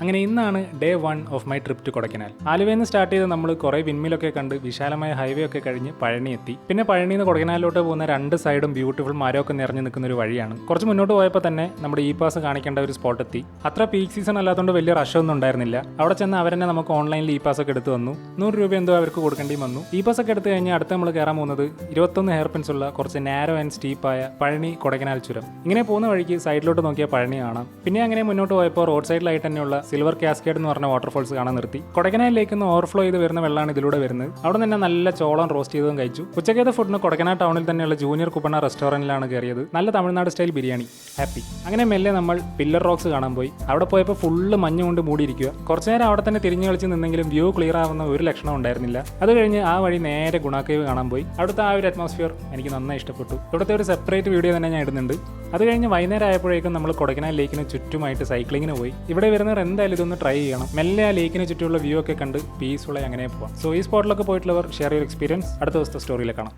അങ്ങനെ ഇന്നാണ് day 1 of my trip to Kodaikanal. ആലുവയിൽ നിന്ന് സ്റ്റാർട്ട് ചെയ്ത് നമ്മൾ കുറേ വിൻമിലൊക്കെ കണ്ട് വിശാലമായ ഹൈവേ ഒക്കെ കഴിഞ്ഞ് പഴനി എത്തി. പിന്നെ പഴനിയിൽ നിന്ന് കൊടൈക്കനാലിലോട്ട് പോകുന്ന രണ്ട് സൈഡും ബ്യൂട്ടിഫുൾ മരമൊക്കെ നിറഞ്ഞു നിൽക്കുന്ന ഒരു വഴിയാണ്. കുറച്ച് മുന്നോട്ട് പോയപ്പോൾ തന്നെ നമ്മുടെ ഇ പാസ് കാണിക്കേണ്ട ഒരു സ്പോട്ട് എത്തി. അത്ര പീക്ക് സീസൺ അല്ലാത്തതുകൊണ്ട് വലിയ റഷൊന്നും ഉണ്ടായിരുന്നില്ല. അവിടെ ചെന്ന് അവരെന്നെ നമുക്ക് ഓൺലൈനിൽ ഇ പാസ് ഒക്കെ എടുത്ത് വന്നു. 100 രൂപ എന്തോ അവർക്ക് കൊടുക്കേണ്ടി വന്നു. ഇ പാസ് ഒക്കെ എടുത്ത് കഴിഞ്ഞാൽ അടുത്ത് നമ്മൾ കയറാൻ പോകുന്നത് 21 ഹെയർ പിൻസ് ഉള്ള കുറച്ച് നാരോ ആൻഡ് സ്റ്റീപ്പായ പഴനി കൊടൈക്കനാൽ ചുരം. ഇങ്ങനെ പോകുന്ന വഴിക്ക് സൈഡിലോട്ട് നോക്കിയാൽ പഴനി കാണാം. പിന്നെ അങ്ങനെ മുന്നോട്ട് പോയപ്പോൾ റോഡ് സൈഡിലായിട്ട് തന്നെയുള്ള സിൽവർ കാസ്കേഡ് എന്ന് പറഞ്ഞ വാട്ടർഫോൾസ് കാണാൻ നിർത്തി. കൊടൈക്കനാലിലേക്ക് ഓവർഫ്ലോ ചെയ്ത് വരുന്ന വെള്ളമാണ് ഇതിലൂടെ വരുന്നത്. അവിടെ തന്നെ നല്ല ചോളം റോസ്റ്റ് ചെയ്തതും കഴിച്ചു. ഉച്ചക്കേത്ത ഫുഡിന് കൊടൈക്കനാൽ ടൗണിൽ തന്നെയുള്ള ജൂനിയർ കുപ്പണ റെസ്റ്റോറന്റിലാണ് കയറിയത്. നല്ല തമിഴ്നാട് സ്റ്റൈൽ ബിരിയാണി. ഹാപ്പി. അങ്ങനെ മെല്ലെ നമ്മൾ പില്ലർ റോക്സ് കാണാൻ പോയി. അവിടെ പോയപ്പോൾ ഫുള്ള് മഞ്ഞ് കൊണ്ട് മൂടിയിരിക്കുക. കുറച്ചു നേരം അവിടെ തന്നെ തിരിഞ്ഞു കളിച്ച് നിന്നെങ്കിലും വ്യൂ ക്ലിയർ ആവുന്ന ഒരു ലക്ഷണം ഉണ്ടായിരുന്നില്ല. അത് കഴിഞ്ഞ് ആ വഴി നേരെ ഗുണാക്കേവ് കാണാൻ പോയി. അവിടുത്തെ ആ ഒരു അറ്റ്മോസ്ഫിയർ എനിക്ക് നന്നായി ഇഷ്ടപ്പെട്ടു. ഇവിടുത്തെ ഒരു സെപ്പറേറ്റ് വീഡിയോ തന്നെ ഞാൻ ഇടുന്നുണ്ട്. അത് കഴിഞ്ഞ് വൈകുന്നേരം ആയപ്പോഴേക്കും നമ്മൾ കൊടൈക്കനാൽ ലേക്കിന് ചുറ്റുമായിട്ട് സൈക്ലിങ്ങിന് പോയി. ഇവിടെ വരുന്നവർ എന്തായാലും ഇതൊന്ന് ട്രൈ ചെയ്യണം. മെല്ലെ ആ ലേക്കിന് ചുറ്റുമുള്ള വ്യൂ ഒക്കെ കണ്ട് പീസ്ഫുള്ളായി അങ്ങനെ പോവാം. സോ ഈ സ്പോട്ടിലൊക്കെ പോയിട്ടുള്ളവർ ഷെയർ യുവർ എക്സ്പീരിയൻസ് അടുത്ത ദിവസത്തെ സ്റ്റോറിയിൽ കാണാം.